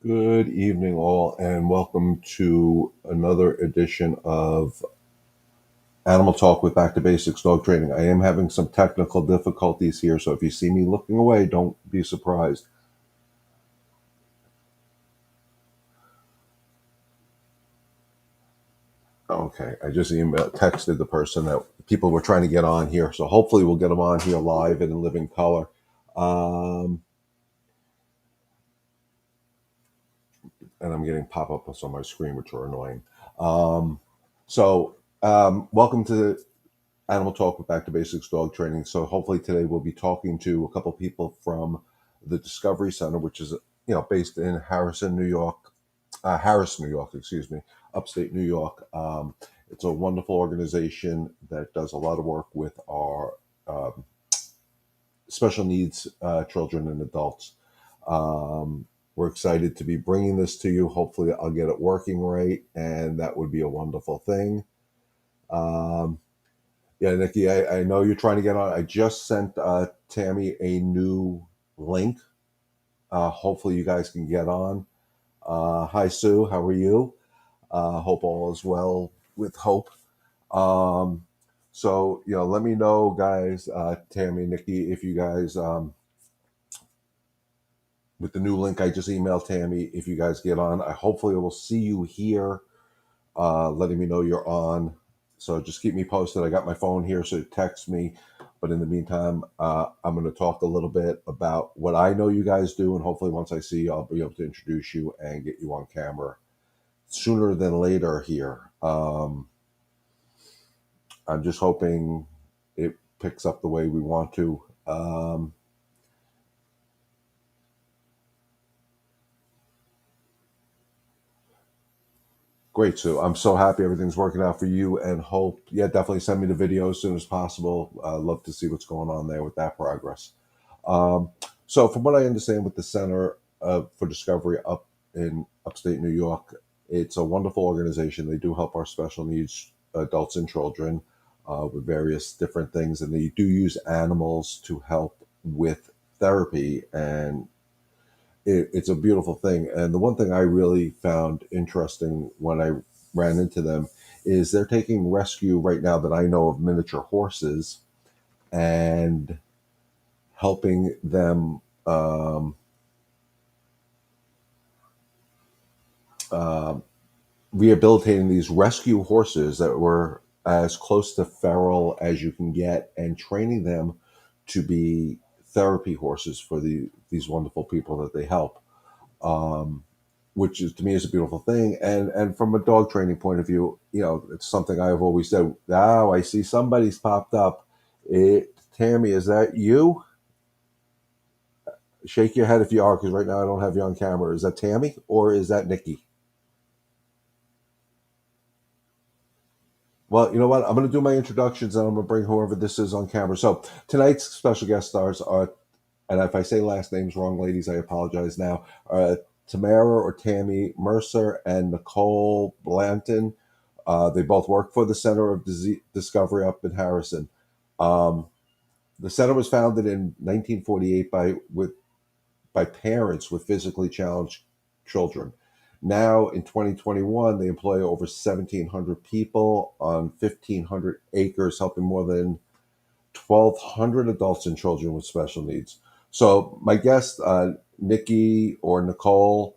Good evening, all, and welcome to another edition of Animal Talk with Back to Basics Dog Training. I am having some technical difficulties here, so if you see me looking away, don't be surprised. Okay, I just texted the person that people were trying to get on here, so hopefully we'll get them on here live and in living color. Um, and I'm getting pop-ups on my screen, which are annoying. Um, Welcome to Animal Talk with Back to Basics Dog Training. So hopefully today we'll be talking to a couple people from the Discovery Center, which is based in Harris, New York, excuse me, upstate New York. It's a wonderful organization that does a lot of work with our um, special needs children and adults. Um, we're excited to be bringing this to you. Hopefully, I'll get it working right, and that would be a wonderful thing. Um, Yeah, Nikki, I know you're trying to get on. I just sent Tammy a new link. Hopefully, you guys can get on. Hi, Sue. How are you? Hope all is well with Hope. Um, let me know, guys, Tammy, Nikki, if you guys, with the new link I just emailed Tammy, if you guys get on, I hopefully will see you here, letting me know you're on. So just keep me posted. I got my phone here, so text me. But in the meantime, I'm going to talk a little bit about what I know you guys do, and hopefully, once I see you, I'll be able to introduce you and get you on camera sooner than later here. I'm just hoping it picks up the way we want to. Great, Sue. I'm so happy everything's working out for you and Hope. Yeah, definitely send me the video as soon as possible. Love to see what's going on there with that progress. Um, from what I understand, with the Center for Discovery up in upstate New York, it's a wonderful organization. They do help our special needs adults and children with various different things, and they do use animals to help with therapy, and it's a beautiful thing. And the one thing I really found interesting when I ran into them is they're taking rescue right now that I know of miniature horses and helping them uh, rehabilitating these rescue horses that were as close to feral as you can get and training them to be therapy horses for these wonderful people that they help. Um, which is to me is a beautiful thing. And from a dog training point of view, it's something I've always said. Now I see somebody's popped up. Tammy, is that you? Shake your head if you are, because right now I don't have you on camera. Is that Tammy or is that Nikki? Well, you know what? I'm going to do my introductions and I'm going to bring whoever this is on camera. So tonight's special guest stars are, and if I say last names wrong, ladies, I apologize now. Tamara or Tammy Mercer and Nicole Blanton. They both work for the Center of Discovery up in Harrison. Um, the center was founded in 1948 by parents with physically challenged children. Now in 2021, they employ over 1,700 people on 1,500 acres, helping more than 1,200 adults and children with special needs. So my guest, Nikki or Nicole,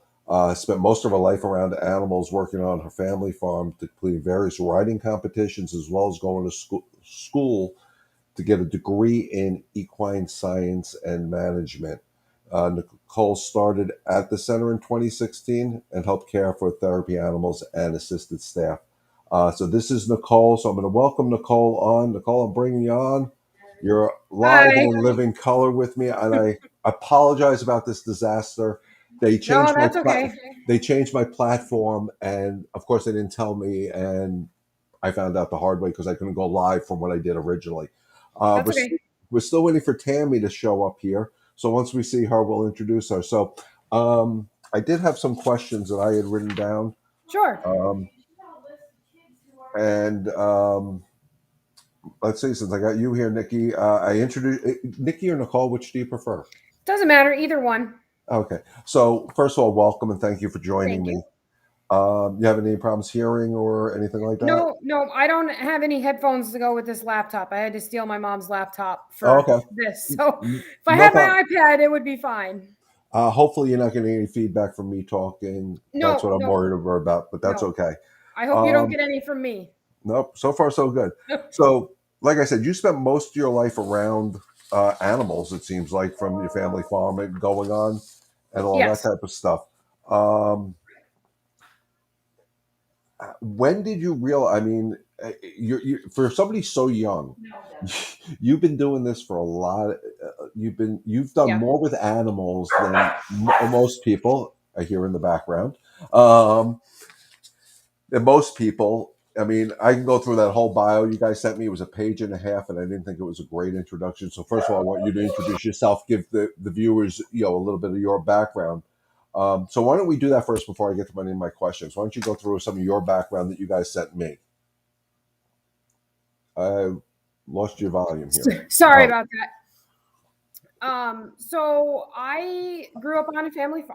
spent most of her life around animals, working on her family farm to complete various riding competitions, as well as going to school to get a degree in equine science and management. Nicole started at the center in 2016 and helped care for therapy animals and assisted staff. So this is Nicole. So I'm going to welcome Nicole on. Nicole, I'm bringing you on. You're live Hi. and in living color with me, and I apologize about this disaster. They No, changed my that's okay. they changed my platform, and of course they didn't tell me, and I found out the hard way because I couldn't go live from what I did originally. Uh, That's we're, okay. we're still waiting for Tammy to show up here. So once we see her, we'll introduce her. I did have some questions that I had written down. Sure. Um, and Let's see, since I got you here, Nikki, I introduced Nikki or Nicole. Which do you prefer? Doesn't matter either one. Okay. So first of all, welcome and thank you for joining Thank me. you. You have any problems hearing or anything like that? No, no, I don't have any headphones to go with this laptop. I had to steal my mom's laptop Oh, for okay. this. So if I No had problem. my iPad, it would be fine. Hopefully, you're not getting any feedback from me talking. That's No, what I'm no, worried about, but that's no. okay. I hope you don't Um, get any from me. nope. So far, so good. So, like I said, you spent most of your life around animals. It seems like from your family farm and going on and all that Yes. type of stuff. Um, when did you realize? I mean, for somebody so young, you've been doing this for a lot. You've done Yeah. more with animals than most people. I hear in the background. Um, than most people. I mean, I can go through that whole bio you guys sent me. It was a page and a half, and I didn't think it was a great introduction. So first of all, I want you to introduce yourself, give the viewers a little bit of your background. So why don't we do that first before I get to any of my questions? Why don't you go through some of your background that you guys sent me? I lost your volume here. Sorry Oh, about that. So I grew up on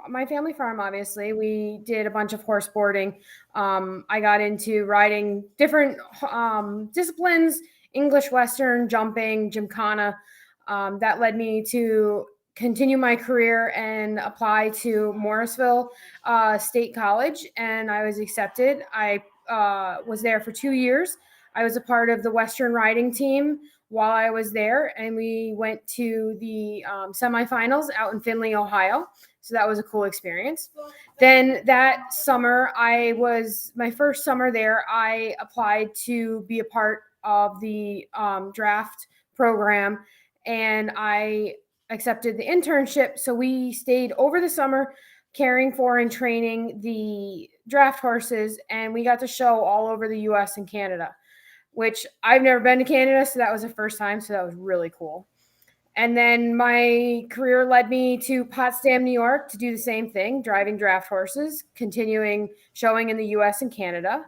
my family farm, obviously. We did a bunch of horse boarding. I got into riding different disciplines, English, Western, jumping, gymkhana. That led me to continue my career and apply to Morrisville State College, and I was accepted. I was there for 2 years. I was a part of the Western riding team while I was there, and we went to the semifinals out in Findlay, Ohio. So that was a cool experience. Then that summer, I was my first summer there. I applied to be a part of the draft program, and I accepted the internship. So we stayed over the summer caring for and training the draft horses, and we got to show all over the US and Canada, which I've never been to Canada, so that was the first time, so that was really cool. And then my career led me to Potsdam, New York to do the same thing, driving draft horses, continuing showing in the US and Canada.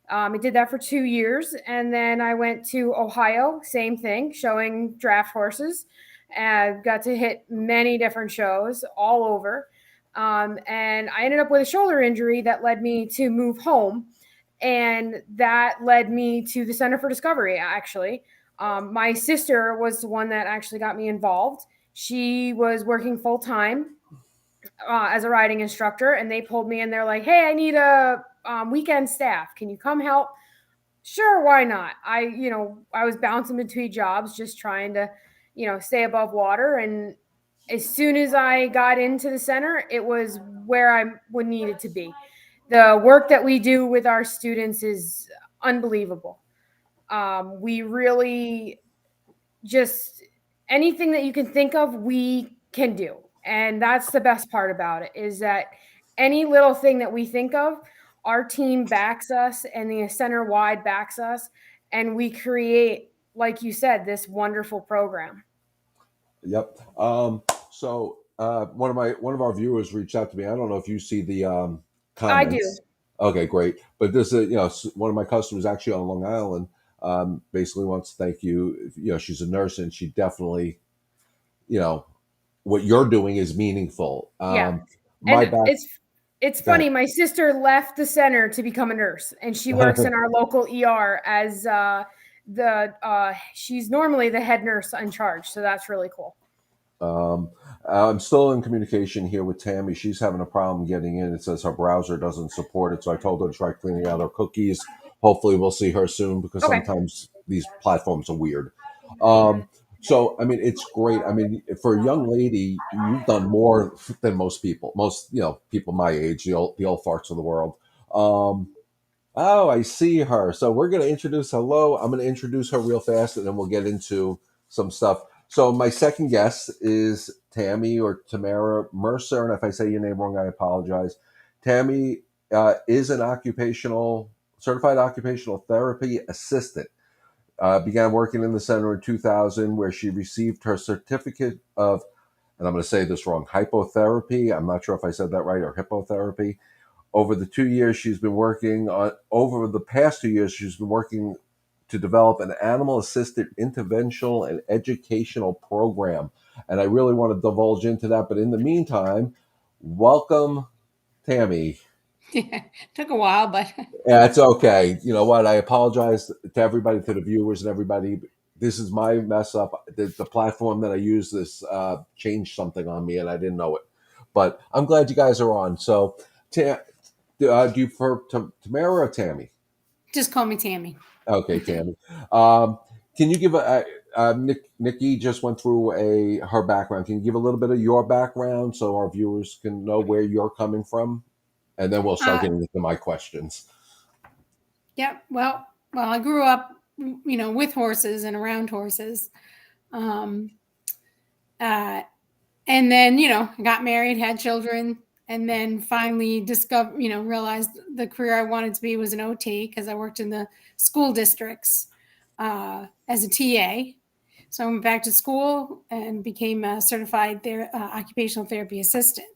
I did that for 2 years. And then I went to Ohio, same thing, showing draft horses. And got to hit many different shows all over. And I ended up with a shoulder injury that led me to move home. And that led me to the Center for Discovery, actually. My sister was the one that actually got me involved. She was working full time as a riding instructor, and they pulled me in. They're like, "Hey, I need a weekend staff. Can you come help?" Sure, why not? I was bouncing between jobs, just trying to, stay above water. And as soon as I got into the center, it was where I would needed to be. The work that we do with our students is unbelievable. We really just anything that you can think of, we can do. And that's the best part about it is that any little thing that we think of, our team backs us and the center wide backs us. And we create, like you said, this wonderful program. yep. One of our viewers reached out to me. I don't know if you see the I do. comments. Okay, great. But this is one of my customers actually on Long Island. Basically wants to thank you. She's a nurse and she definitely you know what you're doing is meaningful. Yeah. My And back. it's Go funny. My sister left the center to become a nurse, and she works in ahead. our local ER as the she's normally the head nurse in charge. So that's really cool. Um, I'm still in communication here with Tammy. She's having a problem getting in. It says her browser doesn't support it, so I told her to try cleaning out her cookies. Hopefully, we'll see her soon because Okay. sometimes these platforms are weird. Um, so, I mean, it's great. I mean, for a young lady, you've done more than most people. Most, people my age, the old farts of the world. Um, Oh, I see her. So we're going to introduce. Hello. I'm going to introduce her real fast, and then we'll get into some stuff. So my second guest is Tammy or Tamara Mercer, and if I say your name wrong, I apologize. Tammy is an occupational certified occupational therapy assistant. Began working in the center in 2000, where she received her certificate of, and I'm going to say this wrong, hypotherapy. I'm not sure if I said that right or hippotherapy over the 2 years she's been working on over the past 2 years she's been working to develop an animal assisted interventional and educational program, and I really want to divulge into that. But in the meantime, Welcome, Tammy. Yeah, took a while, but Yeah, it's okay. You know what? I apologize to everybody, to the viewers and everybody. This is my mess up. The platform that I use this changed something on me, and I didn't know it. But I'm glad you guys are on. So, do you prefer Tamara or Tammy? just call me Tammy. Okay, Tammy. Can you give Nikki just went through her background. Can you give a little bit of your background so our viewers can know where you're coming from, and then we'll start Uh, getting into my questions. yeah, well, I grew up, with horses and around horses. Um, uh, and then, I got married, had children, and then finally realized the career I wanted to be was an OT because I worked in the school districts as a TA. So I went back to school and became a certified occupational therapy assistant.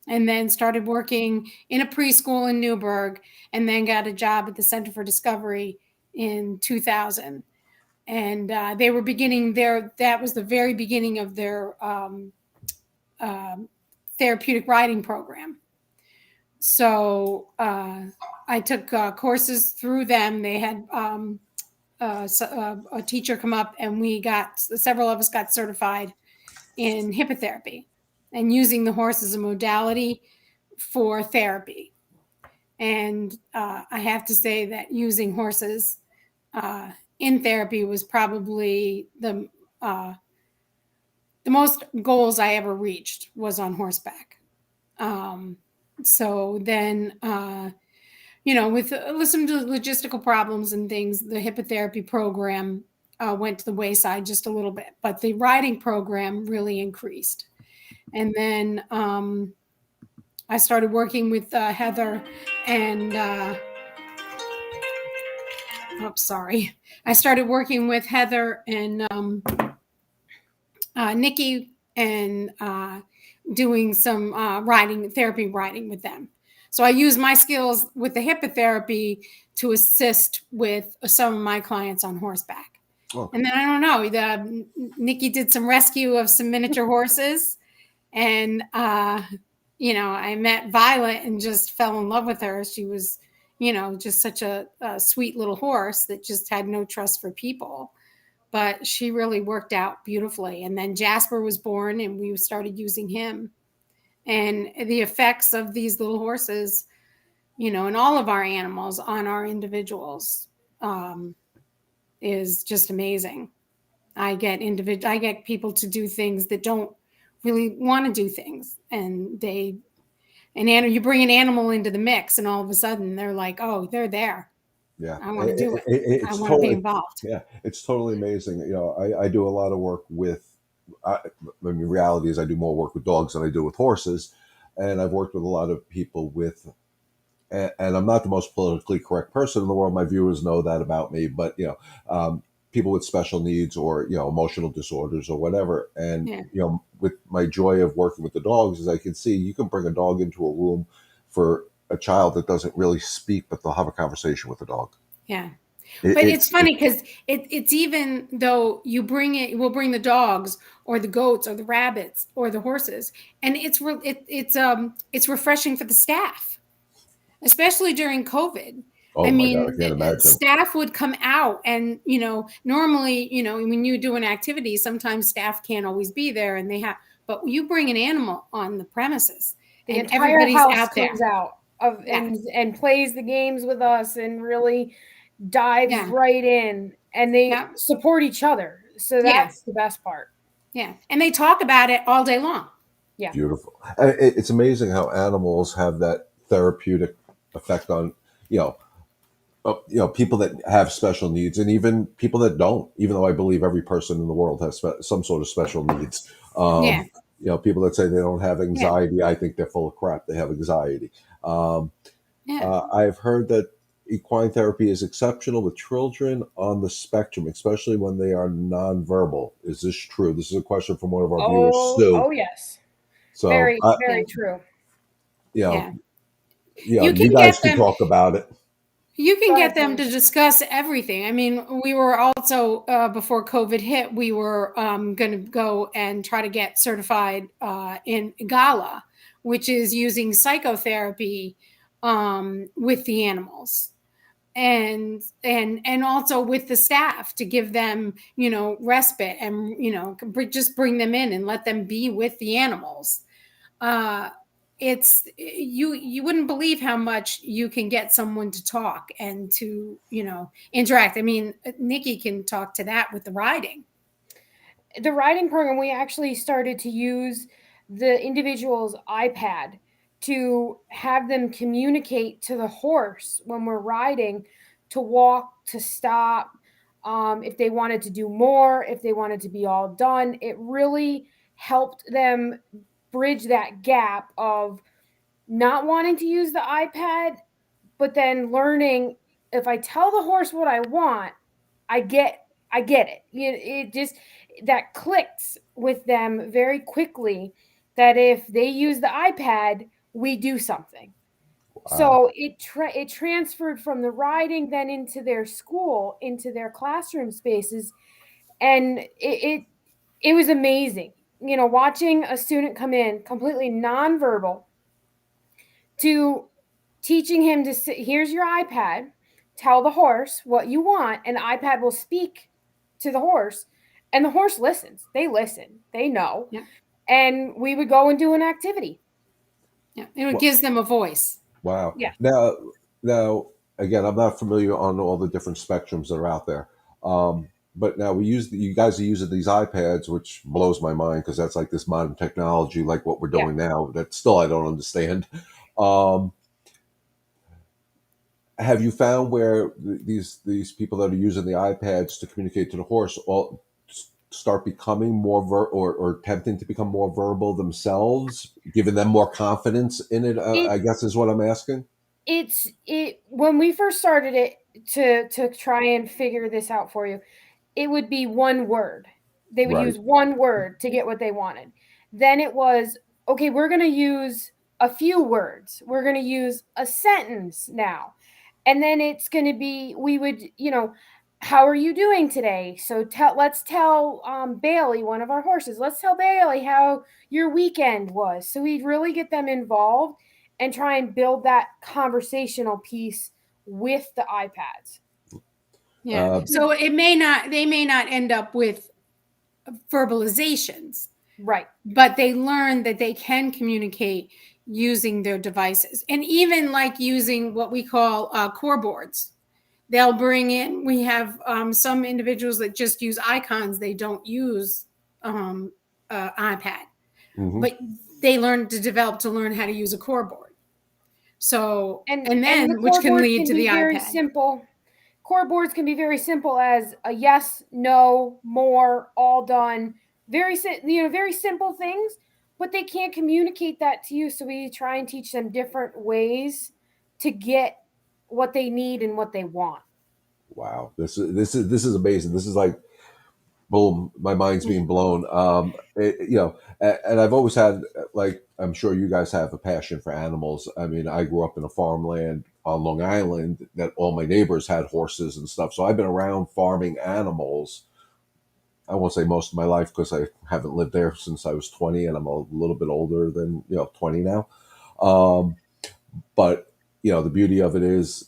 And then started working in a preschool in Newburgh, and then got a job at the Center for Discovery in 2000. And they were beginning that was the very beginning of their therapeutic riding program. So I took courses through them. They had a teacher come up, and several of us got certified in hippotherapy and using the horse as a modality for therapy. And I have to say that using horses in therapy was probably the most goals I ever reached was on horseback. So then, with some logistical problems and things, the hippotherapy program went to the wayside just a little bit, but the riding program really increased. And then I started working with Heather and sorry. I started working with Heather and Nikki and doing some therapy riding with them. So I use my skills with the hippotherapy to assist with some of my clients on horseback. Okay. And then I don't know, Nikki did some rescue of some miniature horses, and I met Violet and just fell in love with her. She was, just such a sweet little horse that just had no trust for people. But she really worked out beautifully. And then Jasper was born, and we started using him. And the effects of these little horses, and all of our animals on our individuals is just amazing. I get people to do things that don't really want to do things, and you bring an animal into the mix, and all of a sudden they're like, oh, they're there. Yeah, I want to do it. I it's want to be totally, involved. yeah, it's totally amazing. I do a lot of work with. I mean, reality is I do more work with dogs than I do with horses, and I've worked with a lot of people with. And I'm not the most politically correct person in the world. My viewers know that about me, but people with special needs or emotional disorders or whatever. And Yeah. With my joy of working with the dogs, is I can see you can bring a dog into a room for a child that doesn't really speak, but they'll have a conversation with the dog. Yeah. But it's funny because it's even though we'll bring the dogs or the goats or the rabbits or the horses, and it's refreshing for the staff, especially during COVID. Oh I my God, I mean, can't imagine. staff would come out, and normally, when you do an activity, sometimes staff can't always be there, but you bring an animal on the premises, The and entire everybody's house out there. comes out Yeah. and plays the games with us and really dives Yeah. right in, and they Yeah. support each other. So that's the best part. Yeah. And they talk about it all day long. Yeah. Beautiful. It's amazing how animals have that therapeutic effect on you know people that have special needs and even people that don't, even though I believe every person in the world has some sort of special needs. Yeah. People that say they don't have Yeah. anxiety, I think they're full of crap. They have anxiety. Yeah. I've heard that equine therapy is exceptional with children on the spectrum, especially when they are nonverbal. Is this true? This is a question from one of our viewers, Sue. Oh yes. So, Very, very true. Yeah. You guys can talk about it. You can get them to discuss everything. I mean, we were also, before COVID hit, we were going to go and try to get certified in Gala, which is using psychotherapy with the animals, and also with the staff to give them, respite, and just bring them in and let them be with the animals. It's you wouldn't believe how much you can get someone to talk and to interact. I mean, Nikki can talk to that with the riding. The riding program, we actually started to use the individual's iPad to have them communicate to the horse when we're riding, to walk, to stop, if they wanted to do more, if they wanted to be all done. It really helped them bridge that gap of not wanting to use the iPad, but then learning, if I tell the horse what I want, I get it. It just, that clicks with them very quickly, that if they use the iPad, we do something. So it transferred from the riding then into their school, into their classroom spaces, and it was amazing. Watching a student come in completely nonverbal, to teaching him to sit, here's your iPad, tell the horse what you want, and the iPad will speak to the horse, and the horse listens. They listen, they know. Yeah. And we would go and do an activity. Yeah, it gives them a voice. Wow. Yeah. Now, again, I'm not familiar on all the different spectrums that are out there. But now you guys are using these iPads, which blows my mind because that's like this modern technology, like what we're doing now. That still I don't understand. Um, have you found where these people that are using the iPads to communicate to the horse all start becoming more or attempting to become more verbal themselves, giving them more confidence in it? I guess is what I'm asking. It when we first started it, to try and figure this out for you, it would be one word. They would Right. use one word to get what they wanted. Then it was, okay, we're going to use a few words. We're going to use a sentence now. And then it's going to be, we would, how are you doing today? So let's tell Bailey, one of our horses, let's tell Bailey how your weekend was. So we'd really get them involved and try and build that conversational piece with the iPads. Yeah. So they may not end up with verbalizations, right? But they learn that they can communicate using their devices, and even like using what we call core boards. They'll bring in. We have some individuals that just use icons. They don't use iPad, but they develop to learn how to use a core board. So and then the which can board lead to the very iPad. Simple. Core boards can be very simple as a yes, no, more, all done. Very very simple things, but they can't communicate that to you. So we try and teach them different ways to get what they need and what they want. Wow, this is amazing. This is like, boom, my mind's being blown. And I've always had, like, I'm sure you guys have, a passion for animals. I mean, I grew up in a farmland on Long Island that all my neighbors had horses and stuff. So I've been around farming animals. I won't say most of my life because I haven't lived there since I was 20, and I'm a little bit older than 20 now. But the beauty of it is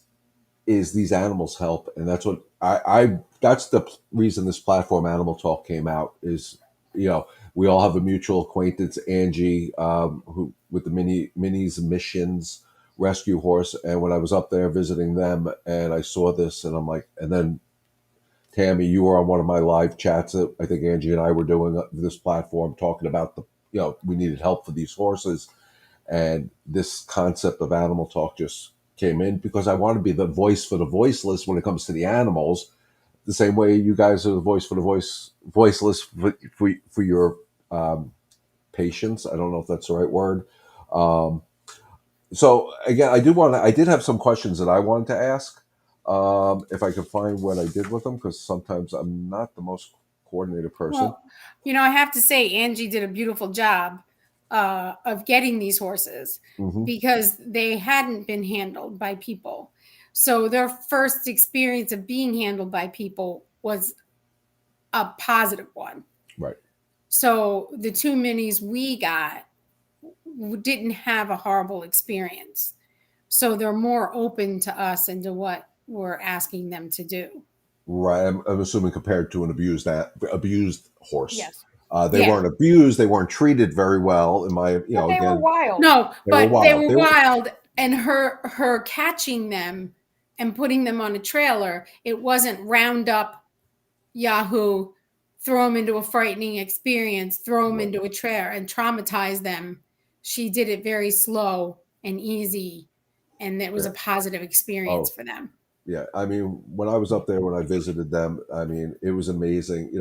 these animals help, and that's what I that's the reason this platform Animal Talk came out. Is we all have a mutual acquaintance, Angie, who with the minis missions rescue horse, and when I was up there visiting them and I saw this, and I'm like, and then Tammy, you were on one of my live chats that I think Angie and I were doing this platform, talking about we needed help for these horses, and this concept of Animal Talk just came in because I want to be the voice for the voiceless when it comes to the animals, the same way you guys are the voice for the voiceless for your patients. I don't know if that's the right word. So again, I did have some questions that I wanted to ask. If I could find what I did with them, because sometimes I'm not the most coordinated person. Well, I have to say, Angie did a beautiful job of getting these horses because they hadn't been handled by people. So their first experience of being handled by people was a positive one. Right. So the two minis we got didn't have a horrible experience. So they're more open to us and to what we're asking them to do. Right. I'm assuming compared to an abused horse. Yes. They Yeah. weren't abused. They weren't treated very well. In my, But they were again, wild. No, they were but wild. they were wild, and her catching them and putting them on a trailer, it wasn't round up, Yahoo, throw them into a frightening experience, throw them into a trailer and traumatize them. She did it very slow and easy, and it was a positive experience for them. Yeah. I mean, when I was up there, when I visited them, I mean, it was amazing.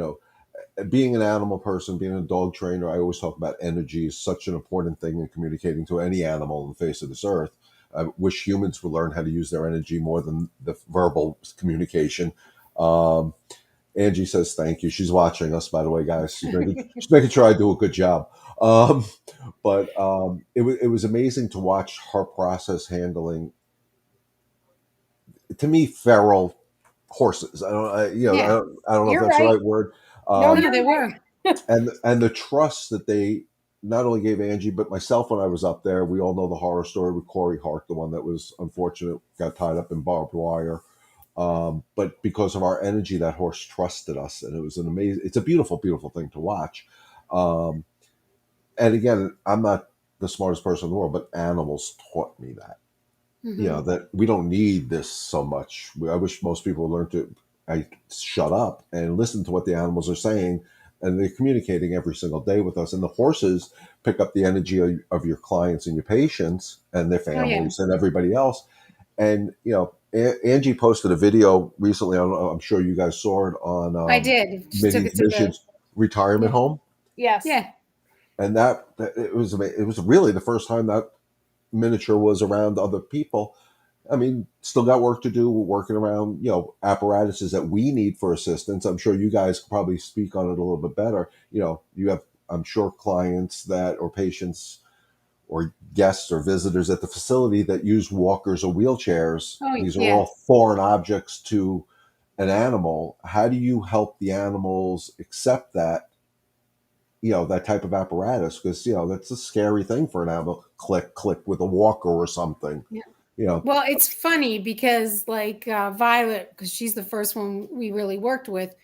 Being an animal person, being a dog trainer, I always talk about energy is such an important thing in communicating to any animal on the face of this earth. I wish humans would learn how to use their energy more than the verbal communication. Angie says thank you. She's watching us, by the way, guys. She's making sure I do a good job. But it was amazing to watch her process handling, to me, feral horses. I don't know if You're that's the right. right word. No, Yeah, they were. And the trust that they not only gave Angie but myself when I was up there. We all know the horror story with Corey Hart, the one that was unfortunate, got tied up in barbed wire. But because of our energy, that horse trusted us, and it was it's a beautiful, beautiful thing to watch. Um, and again, I'm not the smartest person in the world, but animals taught me that. Mm-hmm. That we don't need this so much. I wish most people would learn to shut up and listen to what the animals are saying, and they're communicating every single day with us. And the horses pick up the energy of your clients and your patients and their families and everybody else. And Angie posted a video recently. I'm sure you guys saw it on I did. She took it to Mission's retirement home, Yes. Yeah. and that it was really the first time that miniature was around other people. I mean, still got work to do. We're working around, apparatuses that we need for assistance. I'm sure you guys could probably speak on it a little bit better. You have, I'm sure, clients that, or patients or guests or visitors at the facility that use walkers or wheelchairs. Oh, These are yeah. all foreign objects to an animal. How do you help the animals accept that, that type of apparatus? Because, that's a scary thing for an animal. Click, click with a walker or something. Yeah. Well, it's funny because Violet, because she's the first one we really worked with,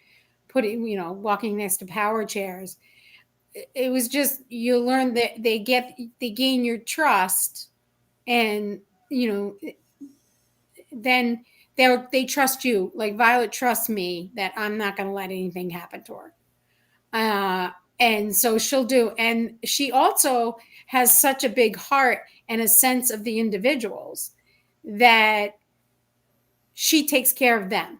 walking next to power chairs. It was just, you learn that they gain your trust, and then they trust you. Like Violet trusts me that I'm not going to let anything happen to her. And so she'll do. And she also has such a big heart and a sense of the individuals that she takes care of them.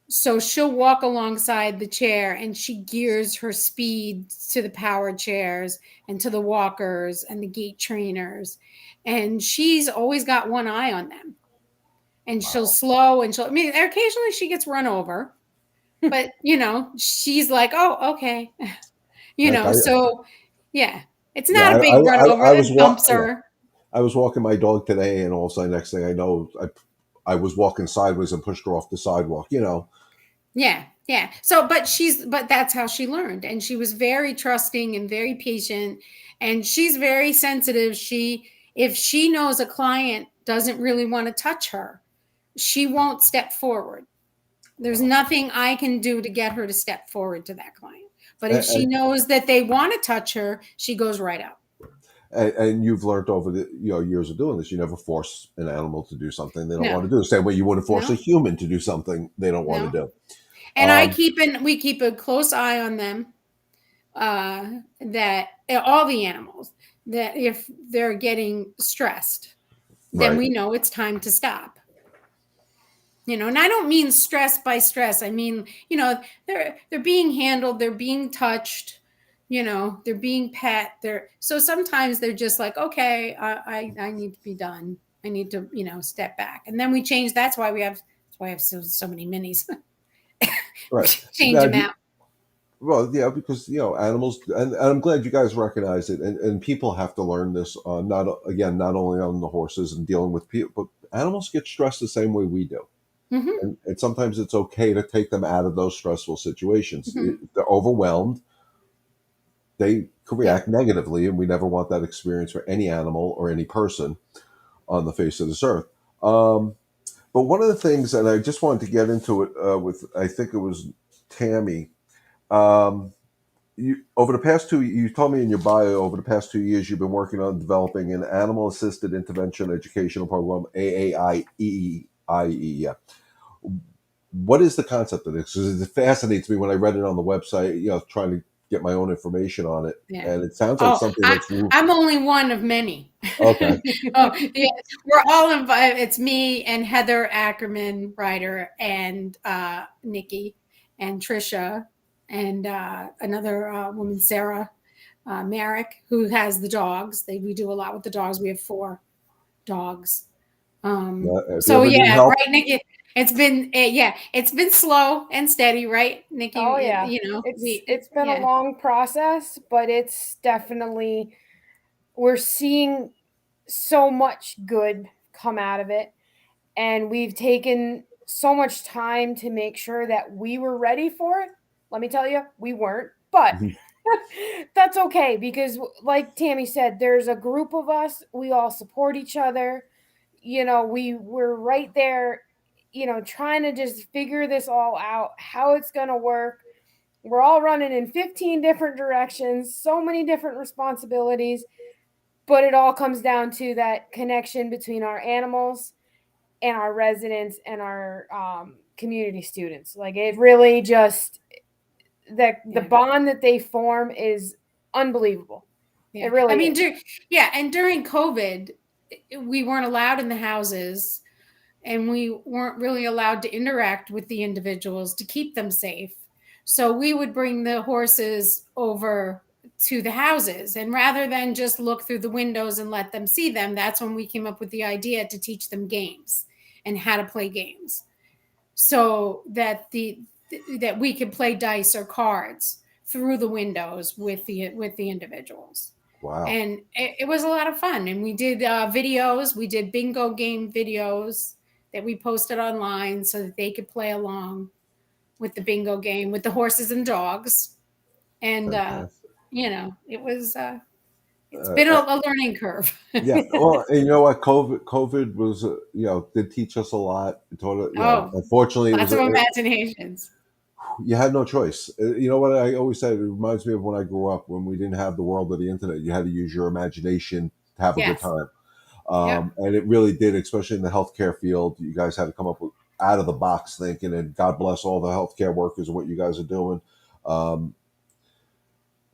So she'll walk alongside the chair and she gears her speed to the power chairs and to the walkers and the gait trainers. And she's always got one eye on them. And she'll slow and occasionally she gets run over, but she's like, oh, okay. So yeah, it's not a big run over that bumps her. I was walking my dog today, and all of a sudden, next thing I know, I was walking sideways and pushed her off the sidewalk. Yeah. So, but that's how she learned, and she was very trusting and very patient, and she's very sensitive. If she knows a client doesn't really want to touch her, she won't step forward. There's nothing I can do to get her to step forward to that client. But if she knows that they want to touch her, she goes right up. And you've learned over the years of doing this, you never force an animal to do something they don't want to do. The same way you wouldn't force a human to do something they don't want to do. And we keep a close eye on them. That all the animals, that if they're getting stressed, then we know it's time to stop. And I don't mean stress by stress. I mean, they're being handled, they're being touched, they're being pet. So sometimes they're just like, okay, I need to be done. I need to, step back. And then we change. That's why I have so many minis. Right. Change them out. Well, yeah, because animals, and I'm glad you guys recognize it, and people have to learn this. Not only on the horses and dealing with people, but animals get stressed the same way we do. Mm-hmm. And sometimes it's okay to take them out of those stressful situations. Mm-hmm. They're overwhelmed. they could react negatively, and we never want that experience for any animal or any person on the face of this earth. Um, but one of the things, and I just wanted to get into it with, I think it was Tammy. Um, you over the past you told me in your bio over the past 2 years you've been working on developing an animal assisted intervention educational program, AAIE. Yeah. What is the concept of this? 'Cause it fascinates me when I read it on the website, trying to get my own information on it. Yeah. And it sounds like Oh, something that's I'm only one of many. okay. Oh, yeah, we're all invited. It's me and Heather Ackerman, writer, and Nikki and Trisha, and another woman, Sarah Merrick, who has the dogs. We do a lot with the dogs. We have 4 dogs. If you So ever need yeah, help, right, Nikki. It's been slow and steady, right, Nikki? Oh yeah. It's been a long process, but it's definitely, we're seeing so much good come out of it, and we've taken so much time to make sure that we were ready for it. Let me tell you, we weren't, but that's okay because like Tammy said, there's a group of us, we all support each other. We're right there, trying to just figure this all out, how it's going to work. We're all running in 15 different directions, so many different responsibilities, but it all comes down to that connection between our animals and our residents and our community students. Like, it really just, the bond that they form is unbelievable. Yeah. It really I mean, is. and during COVID, we weren't allowed in the houses, and we weren't really allowed to interact with the individuals to keep them safe. So we would bring the horses over to the houses, and rather than just look through the windows and let them see them, that's when we came up with the idea to teach them games and how to play games, so that we could play dice or cards through the windows with the individuals. wow. And it was a lot of fun. And we did videos. We did bingo game videos that we posted online so that they could play along with the bingo game with the horses and dogs. And Fantastic. it was it's Uh, been uh, a learning curve. yeah. Well, and you know what? COVID was, did teach us a lot. It taught, Oh, unfortunately, it lots was, of imaginations. you had no choice. You know what I always said? It reminds me of when I grew up, when we didn't have the world of the internet. You had to use your imagination to have a good Yes. time. Yep. And it really did, especially in the healthcare field. You guys had to come up with out of the box thinking, and God bless all the healthcare workers and what you guys are doing. Um,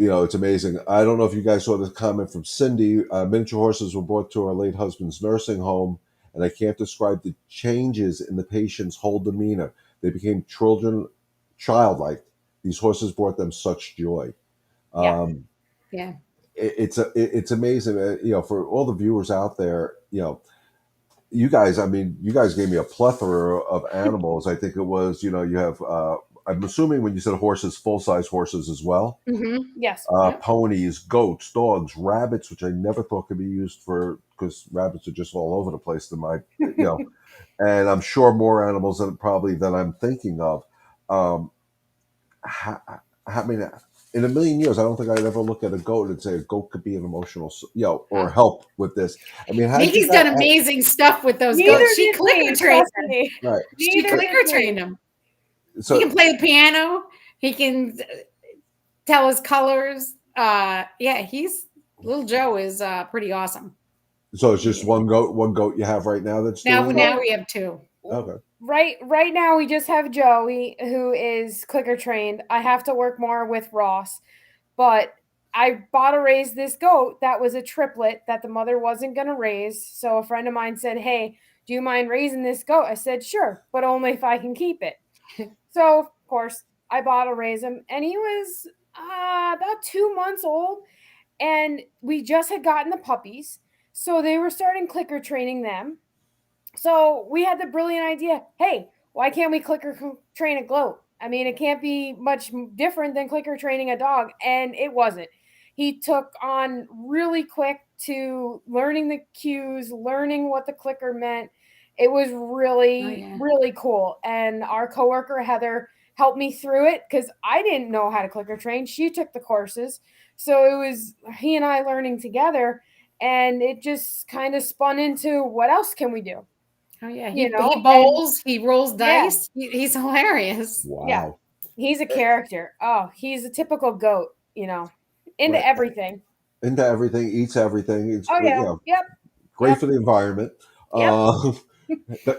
it's amazing. I don't know if you guys saw this comment from Cindy. Miniature horses were brought to our late husband's nursing home, and I can't describe the changes in the patient's whole demeanor. They became childlike. These horses brought them such joy. Yeah. Yeah. It's amazing. For all the viewers out there, you guys. I mean, you guys gave me a plethora of animals. I think it was, you have. I'm assuming when you said horses, full size horses as well. Yes. Yep. Ponies, goats, dogs, rabbits, which I never thought could be used for, because rabbits are just all over the place in my, and I'm sure more animals than probably that I'm thinking of. Um, I mean, in a million years, I don't think I'd ever look at a goat and say a goat could be an emotional, or help with this. I mean, how did you Nikki's done amazing stuff with those Neither goats. She did clicker we, trained trust them. me. right? She Neither clicker did trained we. them. He So, can play the piano. He can tell his colors. He's little Joe is pretty awesome. so it's just one goat you have right now that's Now doing now we have 2. Okay. Right now we just have Joey, who is clicker trained. I have to work more with Ross, but I bought to raise this goat that was a triplet that the mother wasn't going to raise. So a friend of mine said, "Hey, do you mind raising this goat?" I said, "Sure, but only if I can keep it." So of course I bought to raise him, and he was about 2 months old, and we just had gotten the puppies, so they were starting clicker training them. So we had the brilliant idea, hey, why can't we clicker train a goat? I mean, it can't be much different than clicker training a dog. And it wasn't. He took on really quick to learning the cues, learning what the clicker meant. It was really, really cool. And our coworker, Heather, helped me through it because I didn't know how to clicker train. She took the courses. So it was he and I learning together, and it just kind of spun into what else can we do? Oh yeah, You he know, and bowls, he rolls yeah, dice. He's hilarious. yeah, Wow. he's a Eh, character. Oh, he's a typical goat, into Right. everything. Into everything, eats everything. It's Oh yeah, yep, great yep, for the environment. yep. Uh,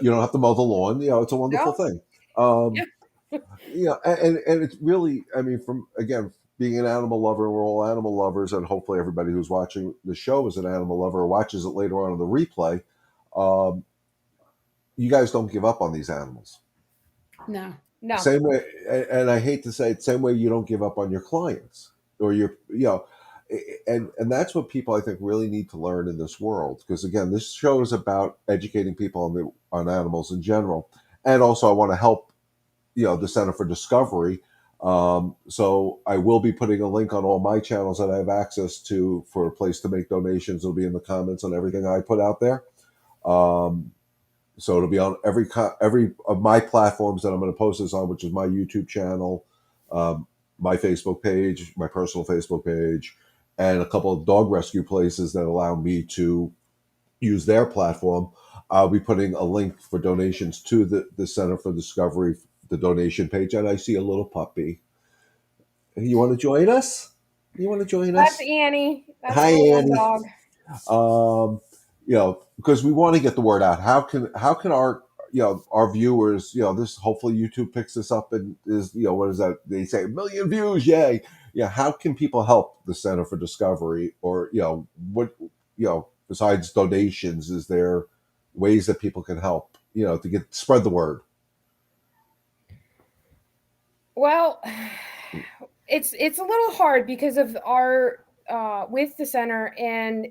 you don't have to mow the lawn. It's a wonderful No, thing. Um, yeah, and it's really, I mean, from again being an animal lover, we're all animal lovers, and hopefully everybody who's watching the show is an animal lover or watches it later on in the replay. Um, you guys don't give up on these animals. No. no, Same way, and I hate to say it, same way you don't give up on your clients or and that's what people I think really need to learn in this world. Because again, this show is about educating people on animals in general, and also I want to help the Center for Discovery. So I will be putting a link on all my channels that I have access to for a place to make donations. It'll be in the comments on everything I put out there. Um, so it'll be on every of my platforms that I'm going to post this on, which is my YouTube channel, um, my Facebook page, my personal Facebook page, and a couple of dog rescue places that allow me to use their platform. I'll be putting a link for donations to the Center for Discovery, the donation page, and I see a little puppy. You want to join us? You want to join that's us? Annie. That's Hi, my one Annie. dog. Because we want to get the word out. How can our our viewers, this hopefully YouTube picks this up and is what is that they say, 1 million views, yay. Yeah, how can people help the Center for Discovery, or what besides donations, is there ways that people can help to get spread the word? Well, it's a little hard because of our with the center and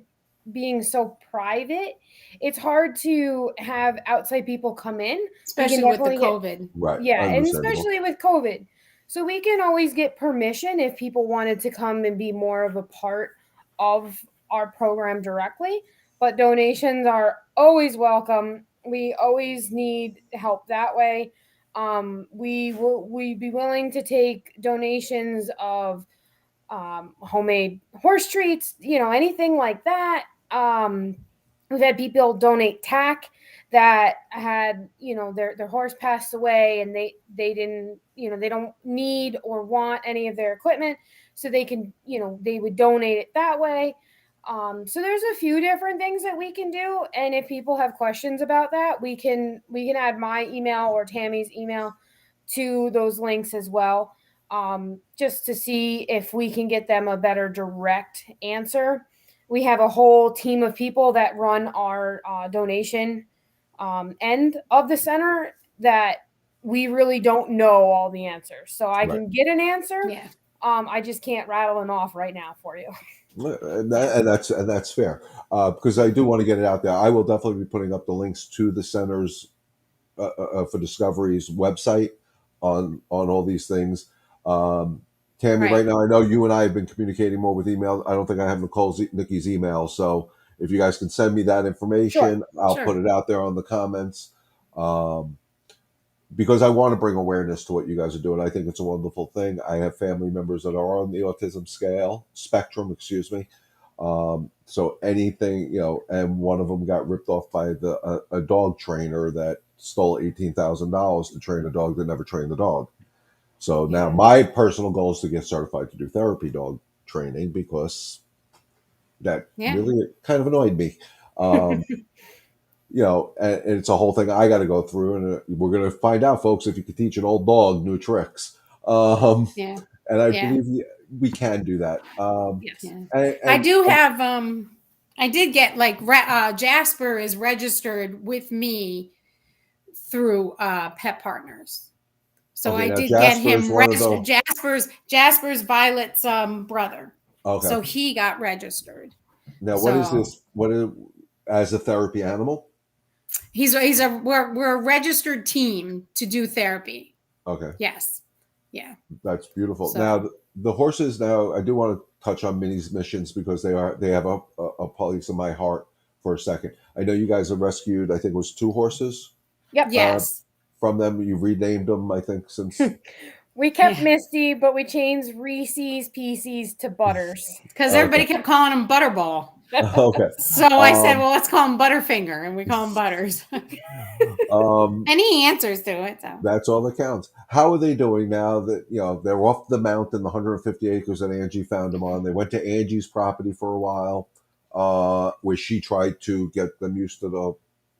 being so private. It's hard to have outside people come in. We can Especially with the definitely get COVID. Right, yeah, and understandable. especially with COVID. So we can always get permission if people wanted to come and be more of a part of our program directly. But donations are always welcome. We always need help that way. We'd be willing to take donations of homemade horse treats, anything like that. We've had people donate tack that had, their horse passed away and they didn't, they don't need or want any of their equipment, so they can, they would donate it that way. So there's a few different things that we can do, and if people have questions about that, we can add my email or Tammy's email to those links as well, just to see if we can get them a better direct answer. We have a whole team of people that run our donation end of the center that we really don't know all the answers. So I Right. can get an answer. Yeah. I just can't rattle them off right now for you. And, Yeah. that's fair, because I do want to get it out there. I will definitely be putting up the links to the centers for Discovery's website on all these things. Um, Tammy, right Right. now I know you and I have been communicating more with email. I don't think I have Nikki's email, so if you guys can send me that Sure. information, I'll put Sure. it out there on the comments. Um, because I want to bring awareness to what you guys are doing. I think it's a wonderful thing. I have family members that are on the autism spectrum, excuse me. So anything, and one of them got ripped off by a dog trainer that stole $18,000 to train a dog that never trained the dog. So now Yeah. my personal goal is to get certified to do therapy dog training, because that Yeah. really kind of annoyed me. Um, and it's a whole thing I got to go through, and we're going to find out, folks, if you can teach an old dog new tricks. Um, Yeah. and I Yeah. believe we can do that. Yes. Yeah. And, I and, do and have I did get like Jasper is registered with me through Pet Partners. So okay, I now did get Jasper is him one of registered. the Jasper's Violet's brother. okay. So he got registered. Now, what is So this? What is as a therapy animal? we're a registered team to do therapy. Okay, Yes. Yeah. that's beautiful. Now, So the horses. Now, I do want to touch on Minnie's missions, because they have a place in my heart for a second. I know you guys have rescued, I think it was 2 horses Yep. uh, yes. from them. You've renamed them, I think, since. We kept Yeah. Misty, but we changed Reese's Pieces to Butters. Because Okay. everybody kept calling him Butterball. Okay. So I said, Um, well, let's call him Butterfinger, and we call him Butters. um, And he answers to it. So that's all that counts. How are they doing now that they're off the mountain, the 150 acres that Angie found them on? They went to Angie's property for a while, where she tried to get them used to the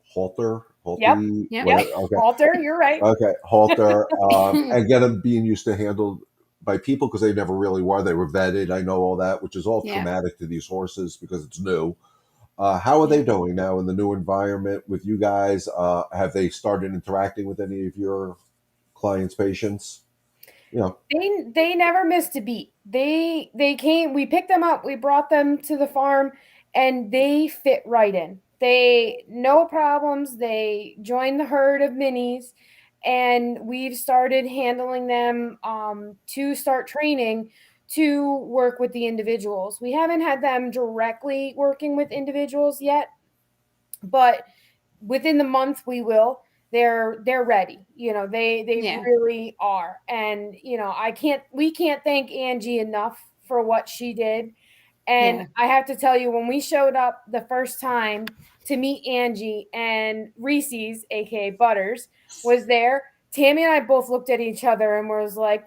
halter, Yep. Yep. whatever. Okay, Walter, you're right. okay, halter, and get them being used to handled by people because they never really were. They were vetted. I know all that, which is all Yeah. traumatic to these horses because it's new. How are they doing now in the new environment with you guys? Have they started interacting with any of your clients, patients? You know, They never missed a beat. They came, we picked them up, we brought them to the farm, and they fit right in. They no problems. They joined the herd of minis, and we've started handling them to start training to work with the individuals. We haven't had them directly working with individuals yet, but within the month we will. They're ready. They Yeah. really are. And we can't thank Angie enough for what she did. And Yeah. I have to tell you, when we showed up the first time to meet Angie, and Reese's, aka Butters, was there, Tammy and I both looked at each other and was like,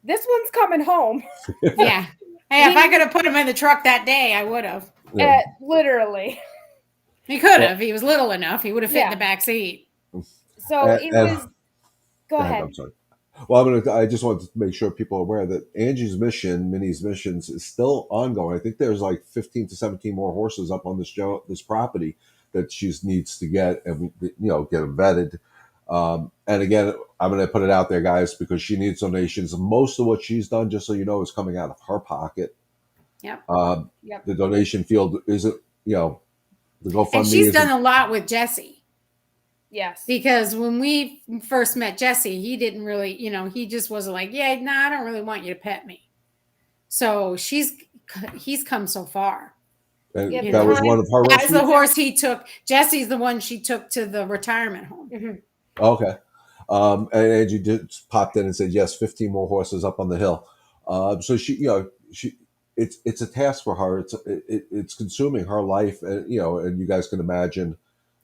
this one's coming home. Yeah. Hey, if I could have put him in the truck that day, I would have. yeah. Literally. He could Well, have. He was little enough. He would have fit in the back seat. So and, it and was. Go ahead. I'm sorry. Well, I just wanted to make sure people are aware that Angie's mission, Minnie's missions, is still ongoing. I think there's like 15 to 17 more horses up on this property that she needs to get and get them vetted. And again, I'm going to put it out there, guys, because she needs donations. Most of what she's done, just so you know, is coming out of her pocket. Yep. Yep. The donation field isn't, the GoFundMe. And she's done a lot with Jesse. Yes. Because when we first met Jesse, he didn't really, he just wasn't like, yeah, no, I don't really want you to pet me. So he's come so far. And Yeah, that was one of her That's the rescues? horse he took. Jesse's the one she took to the retirement home. Mm-hmm. Okay. And Angie popped in and said, yes, 15 more horses up on the hill. So it's a task for her. It's consuming her life, and you guys can imagine,